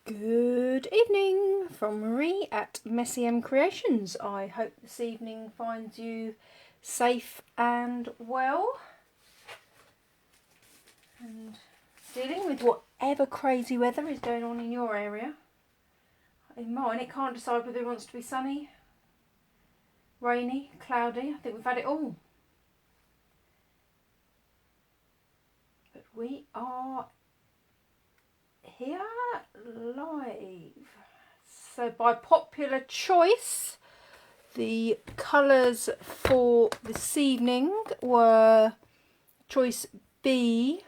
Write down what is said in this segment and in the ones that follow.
Good evening from Marie at Messy M Creations. I hope this evening finds you safe and well and dealing with whatever crazy weather is going on in your area. In mine, it can't decide whether it wants to be sunny, rainy, cloudy. I think we've had it all. But we are here live. So by popular choice, the colours for this evening were choice B.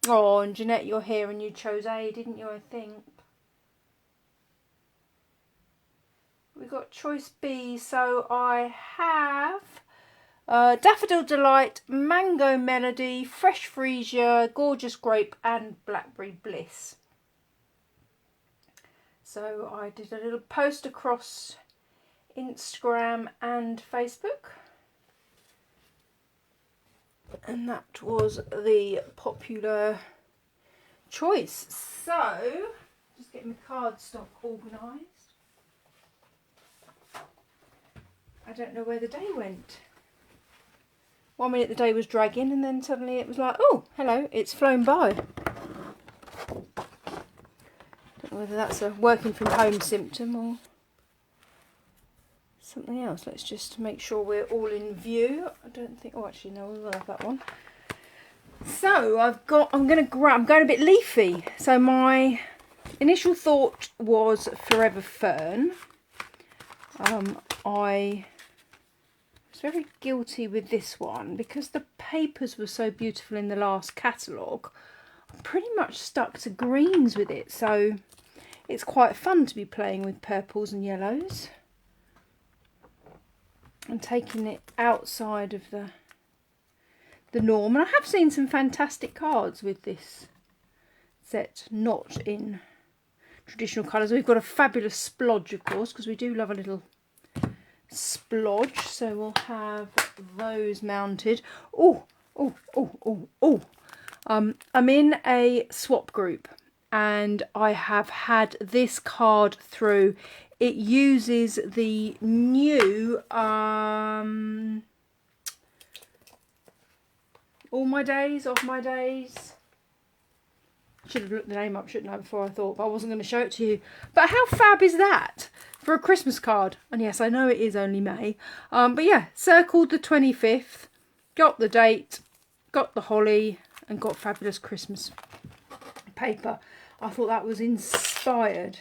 Oh, and Jeanette, you're here and you chose A, didn't you, I think? We got choice B, so I have Daffodil Delight, Mango Melody, Fresh Freesia, Gorgeous Grape and Blackberry Bliss. So I did a little post across Instagram and Facebook. And that was the popular choice. So, just getting my cardstock organised. I don't know where the day went. 1 minute the day was dragging and then suddenly it was like, oh, hello, it's flown by. Don't know whether that's a working from home symptom or something else. Let's just make sure we're all in view. I don't think, oh actually no, we will have that one. So I'm going a bit leafy. So my initial thought was Forever Fern. I was very guilty with this one because the papers were so beautiful in the last catalogue. I pretty much stuck to greens with it, so it's quite fun to be playing with purples and yellows and taking it outside of the norm. And I have seen some fantastic cards with this set, not in traditional colours. We've got a fabulous splodge, of course, because we do love a little splodge, so we'll have those mounted. I'm in a swap group and I have had this card through. It uses the new All My Days, Of My Days. Should have looked the name up, shouldn't I, before I thought, but I wasn't going to show it to you. But how fab is that for a Christmas card? And yes, I know it is only May. But yeah, circled the 25th, got the date, got the holly, and got fabulous Christmas paper. I thought that was inspired.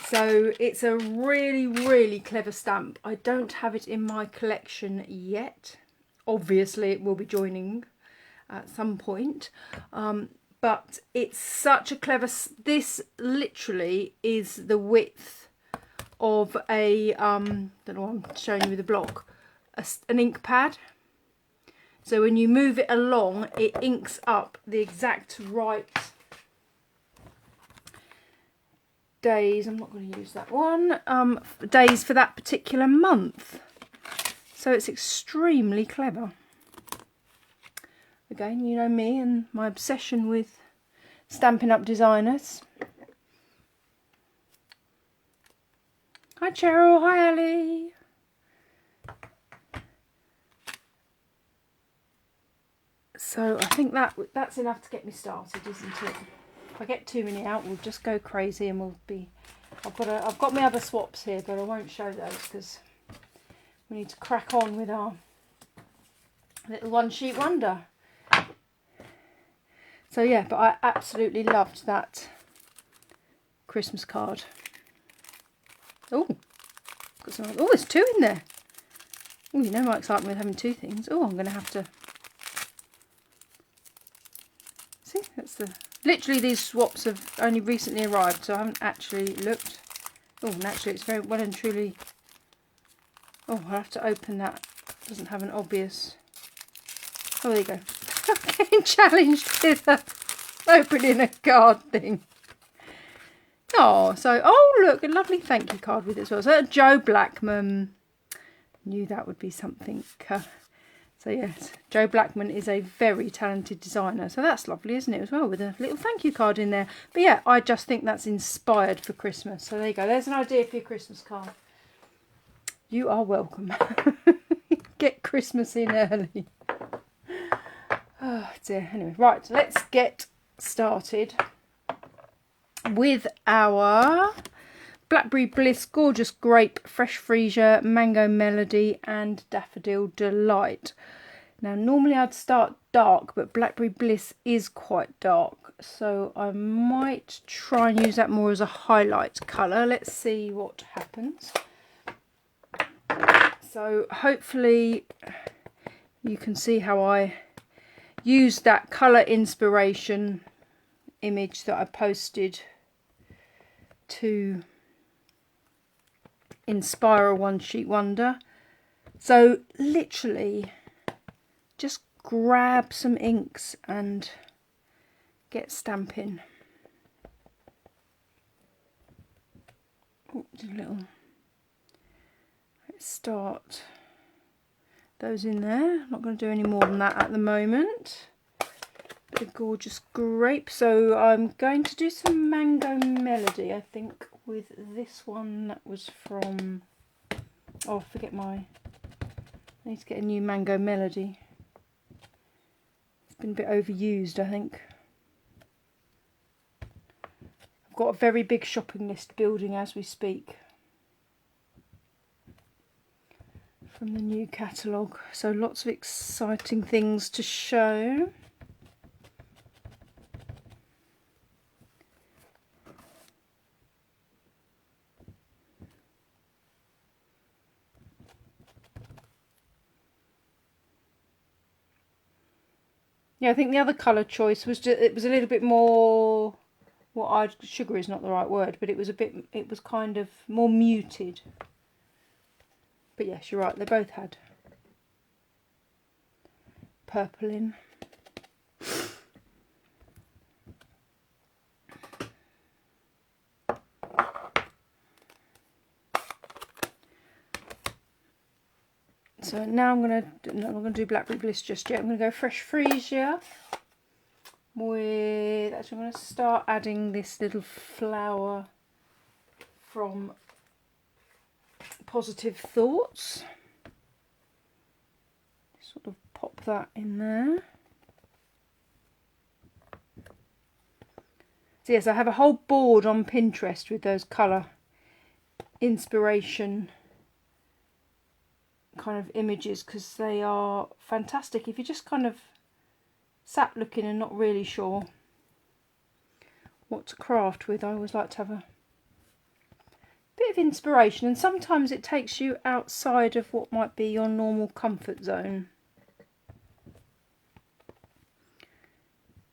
So it's a really, really clever stamp. I don't have it in my collection yet. Obviously, it will be joining at some point. But it's such a clever... This literally is the width of a... don't know what I'm showing you with a block. An ink pad. So when you move it along, it inks up the exact right days. I'm not going to use that one. Days for that particular month. So it's extremely clever. Again, you know me and my obsession with Stampin' Up! Designers. Hi Cheryl, hi Ali. So I think that's enough to get me started, isn't it? If I get too many out, we'll just go crazy and we'll be... I've got my other swaps here, but I won't show those because we need to crack on with our little one sheet wonder. So yeah, but I absolutely loved that Christmas card. Oh, got some. Oh, there's two in there. Oh, you know my excitement with having two things. Oh, I'm going to have to. See, that's the. Literally, these swaps have only recently arrived, so I haven't actually looked. Oh, and actually, it's very well and truly. Oh, I'll have to open that. It doesn't have an obvious. Oh, there you go. I'm getting challenged with opening a card thing. Oh, so, oh, look, a lovely thank you card with it as well. So, Joe Blackman. Knew that would be something So yes, Joe Blackman is a very talented designer. So that's lovely, isn't it, as well, with a little thank you card in there. But yeah, I just think that's inspired for Christmas. So there you go. There's an idea for your Christmas card. You are welcome. Get Christmas in early. Oh dear. Anyway, right, let's get started with our Blackberry Bliss Gorgeous Grape, Fresh Freesia, Mango Melody and Daffodil Delight. Now normally I'd start dark, but Blackberry Bliss is quite dark, so I might try and use that more as a highlight colour. Let's see what happens. So hopefully you can see how I used that colour inspiration image that I posted to inspire a one sheet wonder. So literally just grab some inks and get stamping. Oops, a little. Let's start those in there. I'm not going to do any more than that at the moment. The Gorgeous Grape. So I'm going to do some Mango Melody, I think, with this one that was from, oh, forget I need to get a new Mango Melody. It's been a bit overused, I think. I've got a very big shopping list building as we speak from the new catalogue, so lots of exciting things to show. Yeah, I think the other colour choice was just, it was a little bit more, sugar is not the right word, but it was kind of more muted. But yes, you're right, they both had purple in. So now I'm not going to do Blackberry Bliss just yet. I'm going to go Fresh Freesia with, actually I'm going to start adding this little flower from Positive Thoughts. Sort of pop that in there. So yes, I have a whole board on Pinterest with those colour inspiration kind of images, because they are fantastic if you just kind of sat looking and not really sure what to craft with. I always like to have a bit of inspiration, and sometimes it takes you outside of what might be your normal comfort zone.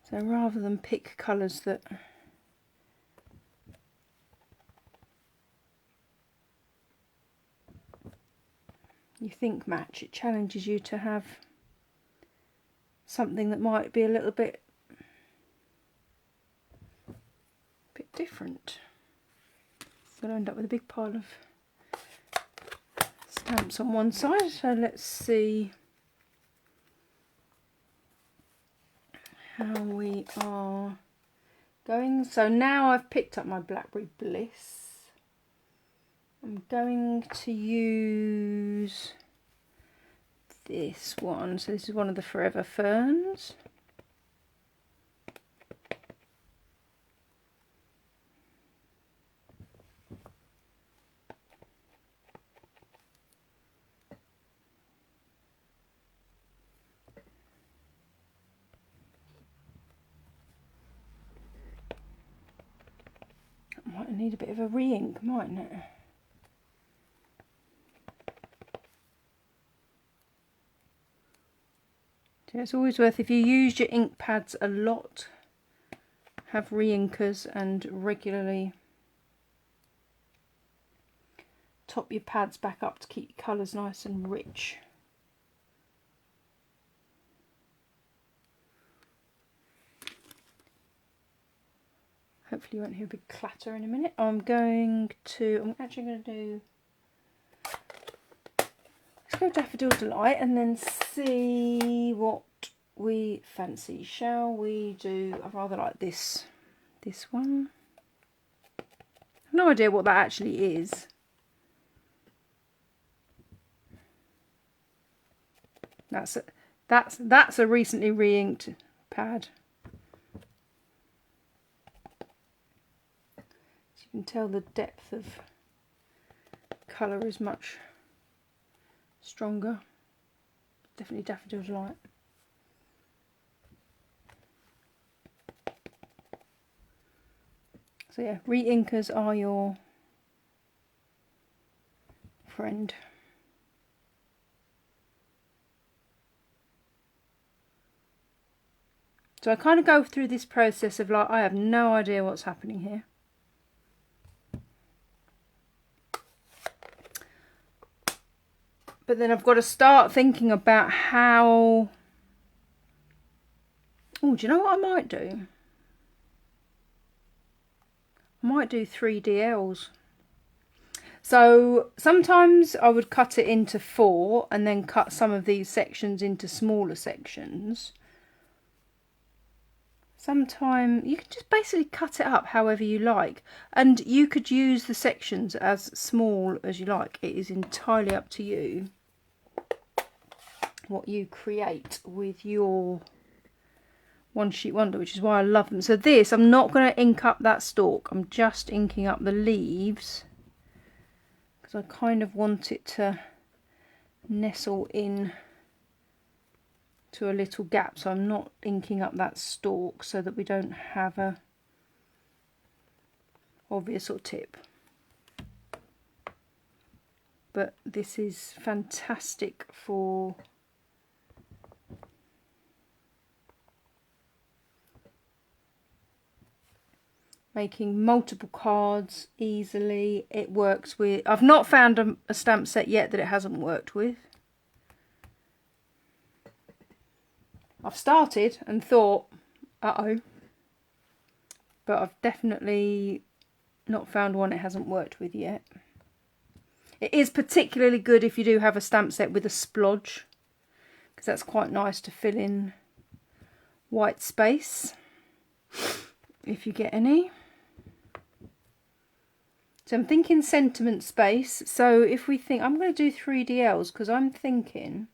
So rather than pick colours that you think match, it challenges you to have something that might be a little bit different. I'm going to end up with a big pile of stamps on one side, so let's see how we are going. So now I've picked up my Blackberry Bliss. I'm going to use this one. So this is one of the Forever Ferns. Might need a bit of a re-ink, mightn't it? So it's always worth, if you use your ink pads a lot, have re-inkers and regularly top your pads back up to keep your colours nice and rich. Hopefully you won't hear a big clatter in a minute. I'm actually going to do Let's go Daffodil Delight and then see what we fancy. Shall we do, I rather like this one. I've no idea what that actually is. That's a recently re-inked pad. So you can tell the depth of colour is much stronger. Definitely Daffodil Delight. So yeah, re-inkers are your friend. So I kind of go through this process of like, I have no idea what's happening here. But then I've got to start thinking about how... Oh, do you know what I might do? I might do 3DLs. So sometimes I would cut it into 4 and then cut some of these sections into smaller sections. Sometimes you can just basically cut it up however you like, and you could use the sections as small as you like. It is entirely up to you what you create with your one sheet wonder, which is why I love them. So this, I'm not going to ink up that stalk, I'm just inking up the leaves because I kind of want it to nestle in to a little gap, so I'm not inking up that stalk so that we don't have a obvious sort of tip. But this is fantastic for making multiple cards easily. It works with, I've not found a stamp set yet that it hasn't worked with. I've started and thought, uh-oh, but I've definitely not found one it hasn't worked with yet. It is particularly good if you do have a stamp set with a splodge, because that's quite nice to fill in white space, if you get any. So I'm thinking sentiment space. So if we think, I'm going to do 3DLs because I'm thinking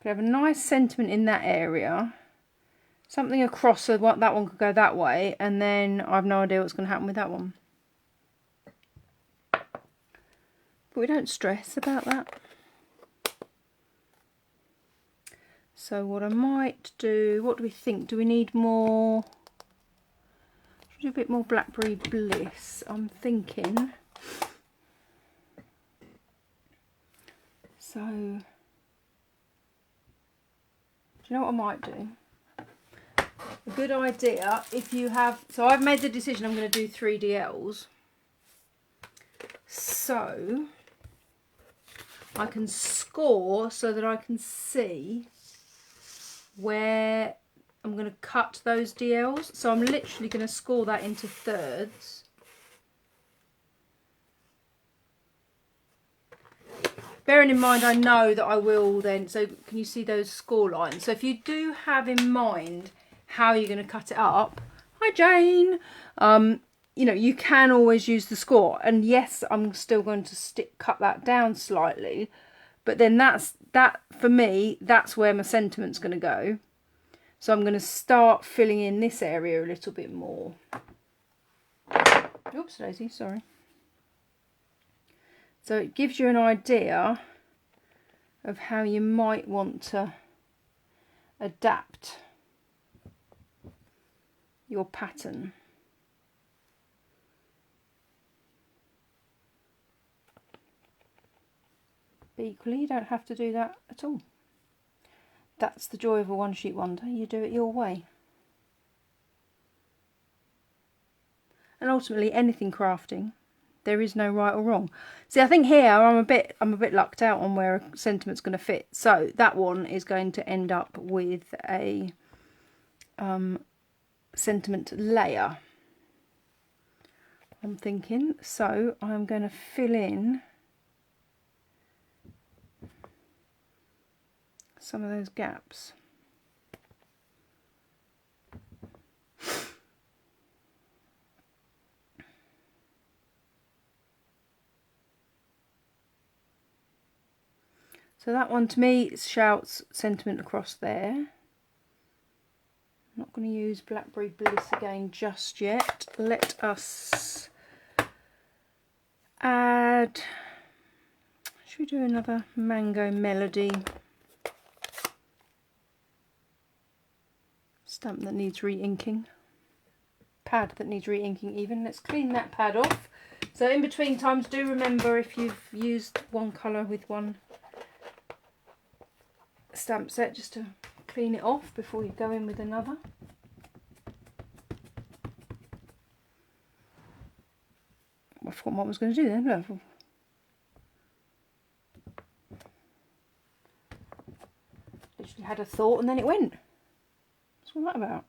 could have a nice sentiment in that area, something across so that one could go that way, and then I've no idea what's going to happen with that one. But we don't stress about that. So what I might do, what do we think? Do we need more? Should we do a bit more Blackberry Bliss? I'm thinking. So do you know what I might do? A good idea if you have, so I've made the decision I'm going to do 3DLs. So I can score so that I can see where I'm going to cut those DLs. So I'm literally going to score that into thirds. Bearing in mind I know that I will then, so can you see those score lines? So if you do have in mind how you're going to cut it up, hi Jane, you know, you can always use the score. And yes, I'm still going to cut that down slightly, but then that for me, that's where my sentiment's going to go. So I'm going to start filling in this area a little bit more. Oops, Daisy, sorry. So it gives you an idea of how you might want to adapt your pattern. But equally, you don't have to do that at all. That's the joy of a one sheet wonder. You do it your way. And ultimately, anything crafting, there is no right or wrong. See, I think here I'm a bit lucked out on where a sentiment's going to fit. So that one is going to end up with a sentiment layer. I'm thinking. So I'm going to fill in some of those gaps. So that one to me shouts sentiment across there. I'm not going to use Blackberry Bliss again just yet. Let us add, should we do another Mango Melody stamp that needs re-inking, pad that needs re-inking even. Let's clean that pad off. So in between times, do remember, if you've used one colour with one stamp set, just to clean it off before you go in with another. I forgot what I was going to do then. Look. Literally had a thought and then it went. What's all that about?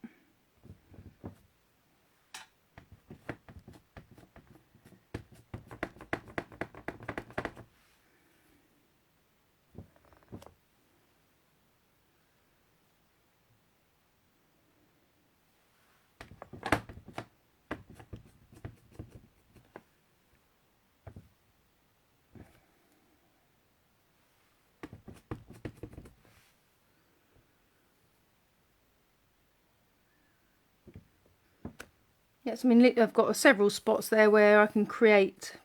Yes, I mean, I've got several spots there where I can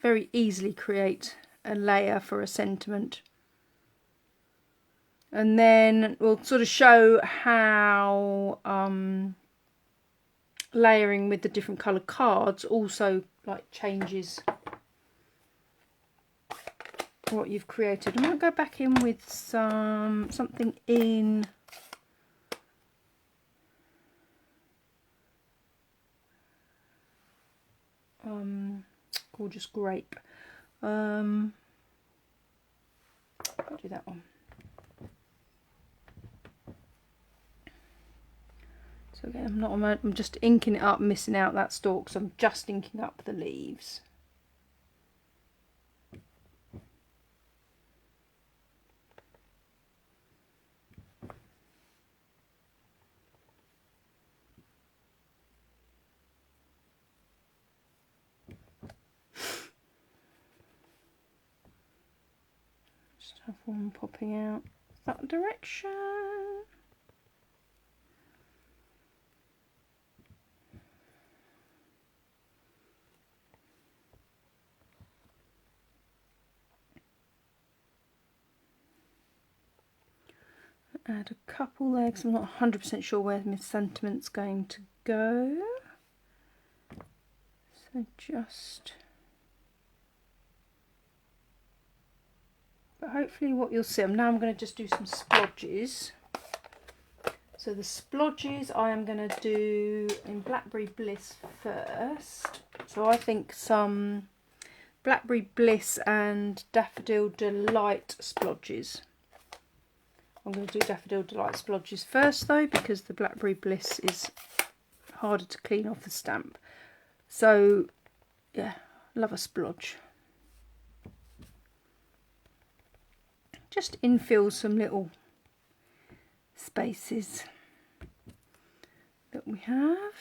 very easily create a layer for a sentiment. And then we'll sort of show how layering with the different coloured cards also like changes what you've created. I might go back in with something in Gorgeous Grape. I'll do that one. So again, I'm just inking it up, missing out that stalk, so I'm just inking up the leaves. Just have one popping out that direction. Add a couple there because I'm not 100% sure where my sentiment's going to go. So just... But hopefully what you'll see, now I'm going to just do some splodges. So the splodges I am going to do in Blackberry Bliss first. So I think some Blackberry Bliss and Daffodil Delight splodges. I'm going to do Daffodil Delight splodges first though, because the Blackberry Bliss is harder to clean off the stamp. So yeah, love a splodge. Just infill some little spaces that we have.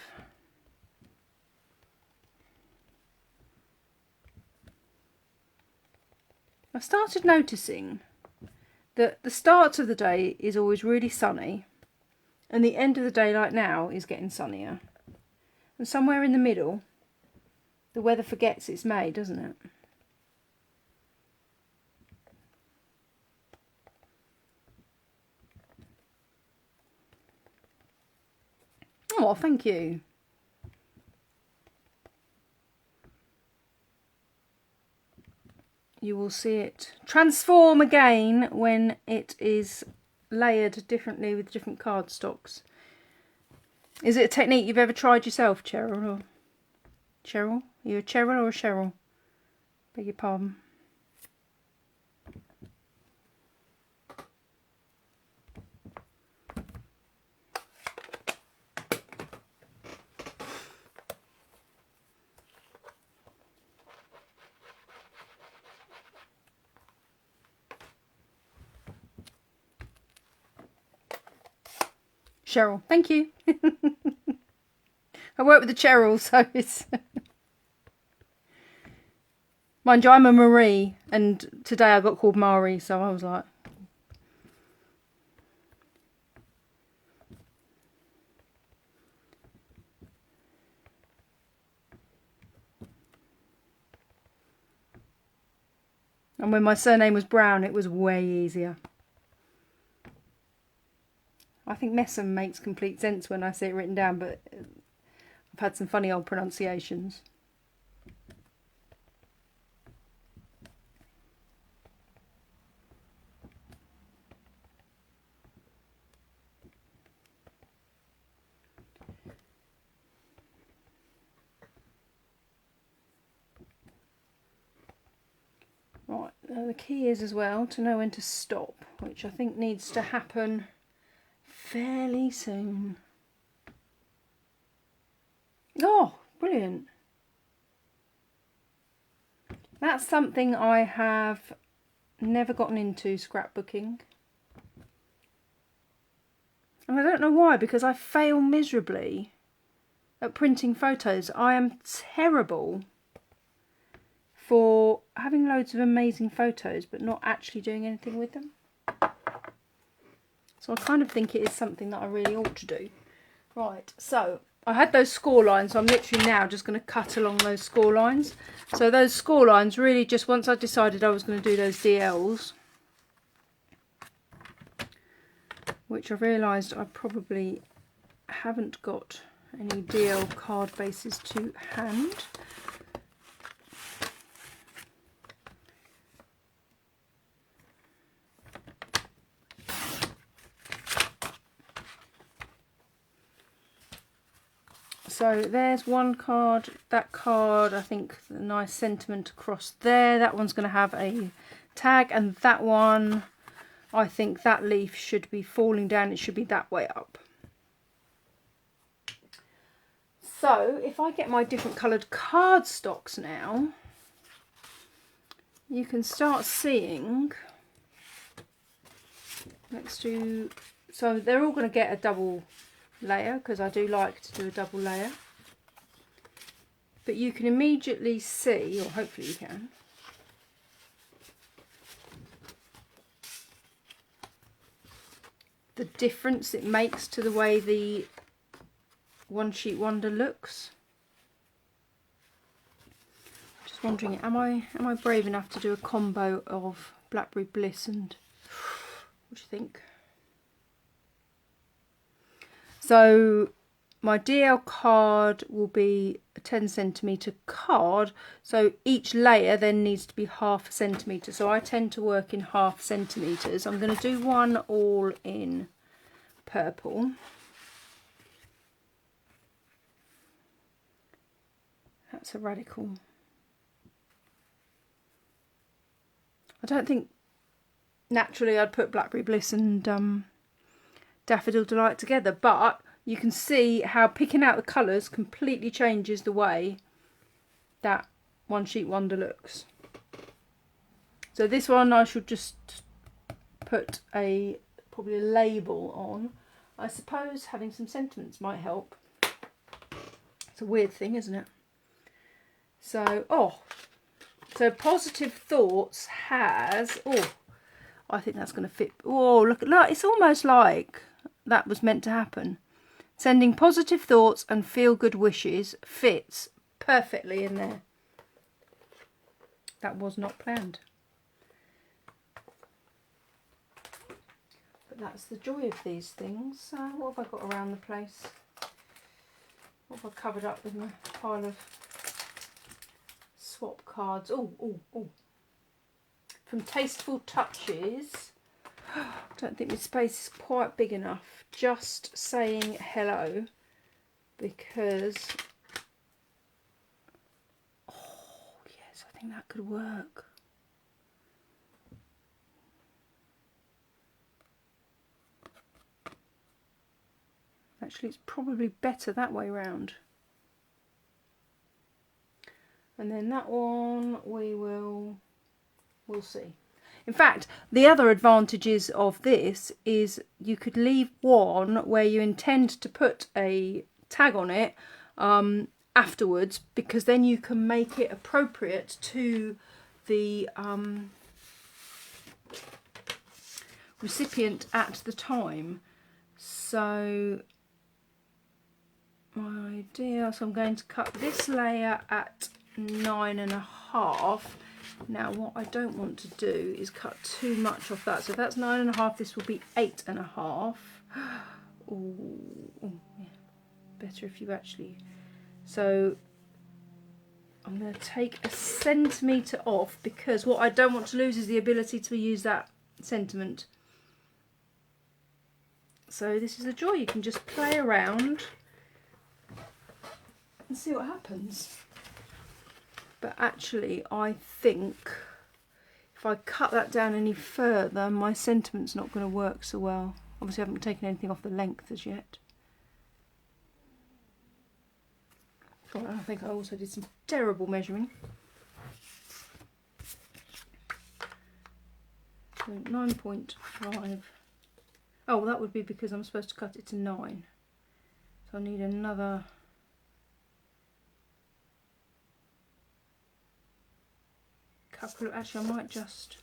I started noticing that the start of the day is always really sunny and the end of the day, like now, is getting sunnier. And somewhere in the middle, the weather forgets it's May, doesn't it? Oh, thank you. You will see it transform again when it is layered differently with different cardstocks. Is it a technique you've ever tried yourself, Cheryl? Or Cheryl? Are you a Cheryl or a Cheryl? Beg your pardon. Cheryl. Thank you. I work with the Cheryl, so it's... Mind you, I'm a Marie, and today I got called Mari, so I was like... And when my surname was Brown, it was way easier. I think Messam makes complete sense when I see it written down, but I've had some funny old pronunciations. Right, the key is as well to know when to stop, which I think needs to happen fairly soon. Oh, brilliant. That's something I have never gotten into, scrapbooking. And I don't know why, because I fail miserably at printing photos. I am terrible for having loads of amazing photos but not actually doing anything with them. So I kind of think it is something that I really ought to do. Right, so I had those score lines, so I'm literally now just going to cut along those score lines. So those score lines really just, once I decided I was going to do those DLs, which I realised I probably haven't got any DL card bases to hand. So there's one card, that card, I think a nice sentiment across there. That one's going to have a tag, and that one, I think that leaf should be falling down. It should be that way up. So if I get my different coloured cardstocks now, you can start seeing next to, so they're all going to get a double layer because I do like to do a double layer, but you can immediately see, or hopefully you can, the difference it makes to the way the One Sheet Wonder looks. Just wondering, am I brave enough to do a combo of Blackberry Bliss and what do you think? So my DL card will be a 10cm card, so each layer then needs to be 1/2 centimetre. So I tend to work in 1/2 centimetres. I'm going to do one all in purple. That's a radical. I don't think naturally I'd put Blackberry Bliss and Daffodil Delight together, but you can see how picking out the colours completely changes the way that One Sheet Wonder looks. So this one I should just put probably a label on. I suppose having some sentiments might help. It's a weird thing, isn't it? So, so Positive Thoughts has, I think that's going to fit. Oh, look, it's almost like that was meant to happen. Sending positive thoughts and feel-good wishes fits perfectly in there. That was not planned. But that's the joy of these things. What have I got around the place? What have I covered up with my pile of swap cards? From Tasteful Touches. I don't think this space is quite big enough. Just saying hello, because yes, I think that could work. Actually, it's probably better that way round. And then that one we'll see. In fact, the other advantages of this is you could leave one where you intend to put a tag on it afterwards, because then you can make it appropriate to the recipient at the time. So my idea, so I'm going to cut this layer at 9.5. Now what I don't want to do is cut too much off that. So if that's 9.5, this will be 8.5. Ooh, yeah. Better if you actually... So I'm going to take a centimetre off, because what I don't want to lose is the ability to use that sentiment. So this is a joy. You can just play around and see what happens. But actually, I think if I cut that down any further, my sentiment's not going to work so well. Obviously, I haven't taken anything off the length as yet. Oh, I think I also did some terrible measuring. So 9.5. Oh, well, that would be because I'm supposed to cut it to 9. So I need another... couple of... Actually, I might just...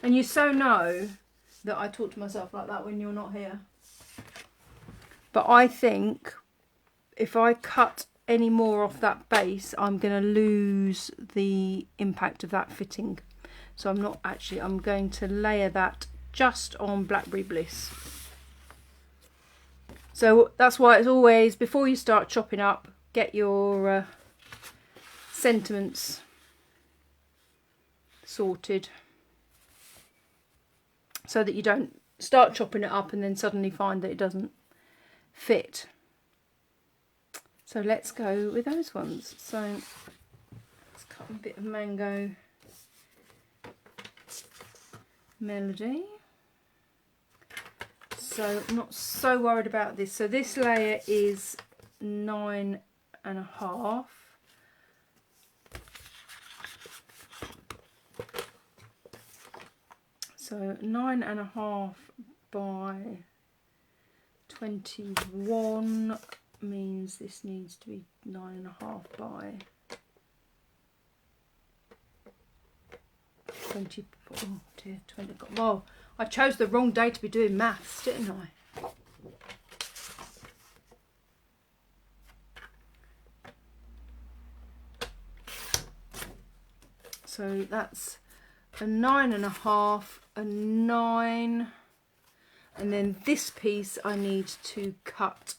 And you so know that I talk to myself like that when you're not here. But I think if I cut any more off that base, I'm going to lose the impact of that fitting. So I'm not actually, I'm going to layer that just on Blackberry Bliss. So that's why it's always, before you start chopping up, get your sentiments sorted, so that you don't start chopping it up and then suddenly find that it doesn't fit. So let's go with those ones. So let's cut a bit of mango melody. So I'm not so worried about this. So this layer is 9.5. So 9.5 by 21 means this needs to be 9.5 by 20. Oh dear, 20. Well, I chose the wrong day to be doing maths, didn't I? So that's a 9.5, a 9, and then this piece I need to cut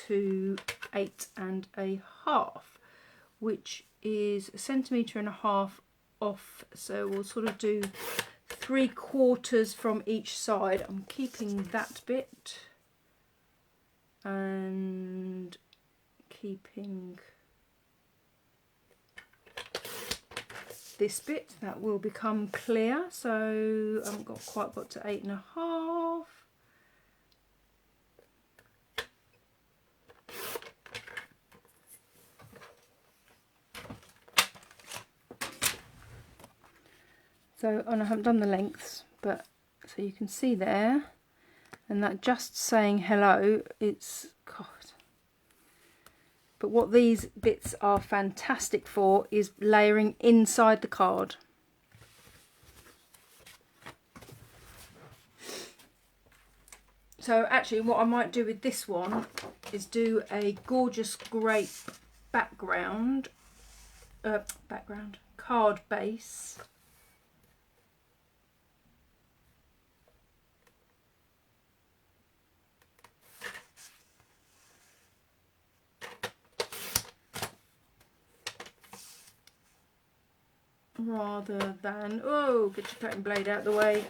to 8.5, which is 1.5 centimetres off. So we'll sort of do 3/4 from each side. I'm keeping that bit and keeping this bit. That will become clear. So I haven't quite got to 8.5. So, and I haven't done the lengths, but so you can see there, and that just saying hello, it's, God. But what these bits are fantastic for is layering inside the card. So actually what I might do with this one is do a gorgeous grape background, card base. Rather than, oh, get your cutting blade out of the way.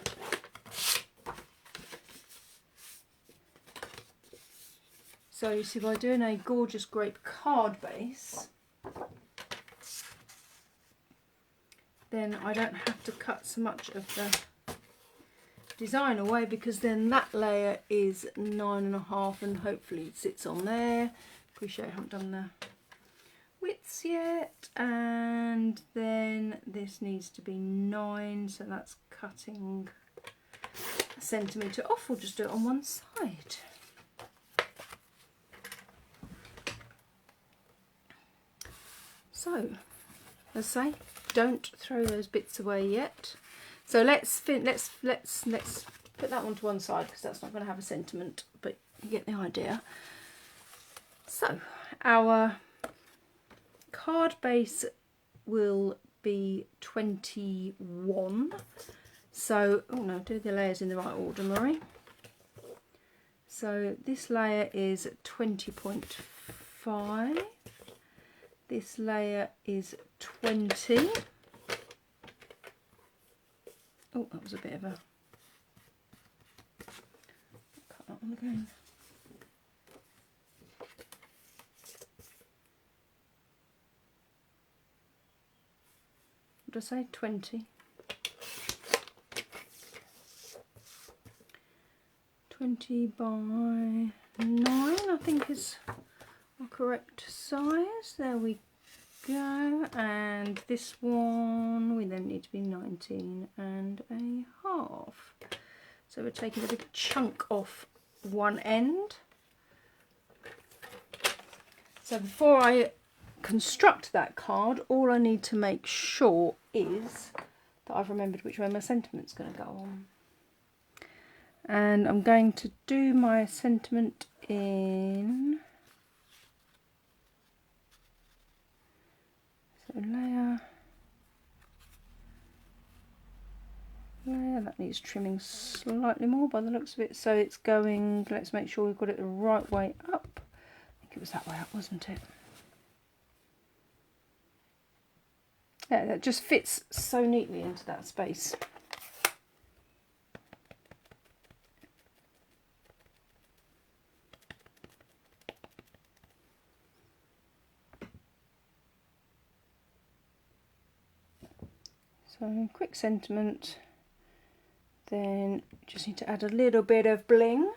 So you see, by doing a gorgeous grape card base, then I don't have to cut so much of the design away, because then that layer is 9.5 and hopefully it sits on there. Appreciate I haven't done the... widths yet, and then this needs to be 9, so that's cutting a centimetre off. We'll just do it on one side. So, as I say, don't throw those bits away yet. So let's put that one to one side because that's not going to have a sentiment, but you get the idea. So our card base will be 21. So, oh no, do the layers in the right order, Marie. So this layer is 20.5. This layer is 20. Oh, that was a bit of a... Cut that one again. What did I say? 20. 20 by 9, I think is our correct size. There we go. And this one we then need to be 19.5. So we're taking a big chunk off one end. So before I construct that card, all I need to make sure is that I've remembered which way my sentiment's going to go on. And I'm going to do my sentiment in, so layer, that needs trimming slightly more by the looks of it. So it's going, let's make sure we've got it the right way up. I think it was that way up, wasn't it? Yeah, that just fits so neatly into that space. So quick sentiment, then just need to add a little bit of bling.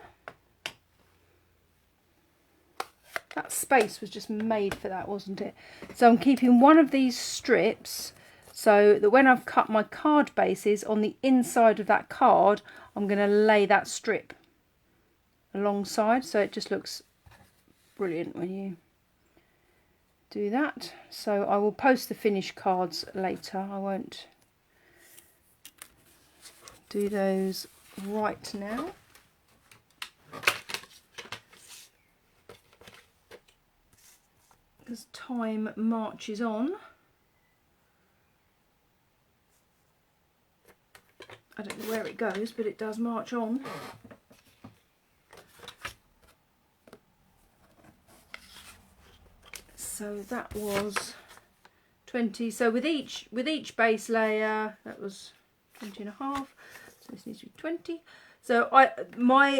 That space was just made for that, wasn't it? So I'm keeping one of these strips so that when I've cut my card bases on the inside of that card, I'm going to lay that strip alongside, so it just looks brilliant when you do that. So I will post the finished cards later. I won't do those right now. As time marches on, I don't know where it goes, but it does march on. So that was 20. So with each base layer, that was 20.5. So this needs to be 20. So my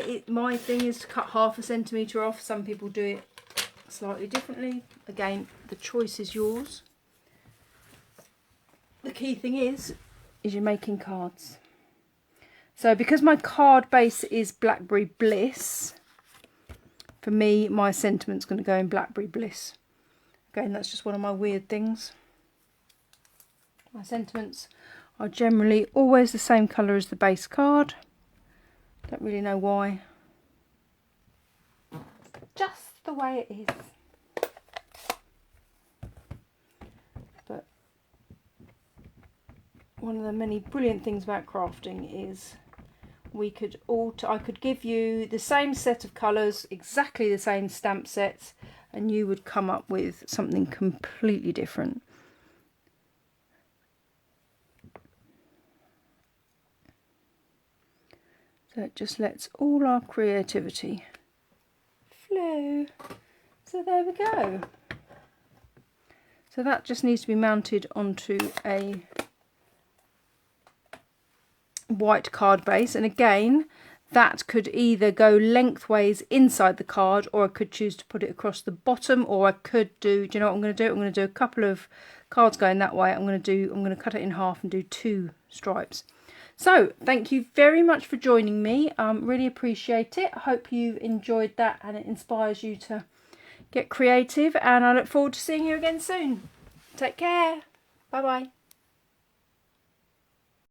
thing is to cut half a centimetre off. Some people do it slightly differently. Again, the choice is yours. The key thing is you're making cards. So because my card base is Blackberry Bliss, for me my sentiment's going to go in Blackberry Bliss. Again, that's just one of my weird things. My sentiments are generally always the same colour as the base card. Don't really know why. Just the way it is. But one of the many brilliant things about crafting is we could I could give you the same set of colours, exactly the same stamp sets, and you would come up with something completely different. So it just lets all our creativity flow. So there we go. So that just needs to be mounted onto a white card base, and again that could either go lengthways inside the card, or I could choose to put it across the bottom, or I could do you know what I'm going to do? I'm going to do a couple of cards going that way. I'm going to cut it in half and do 2 stripes. So thank you very much for joining me. Really appreciate it. I hope you enjoyed that and it inspires you to get creative, and I look forward to seeing you again soon. Take care. Bye bye.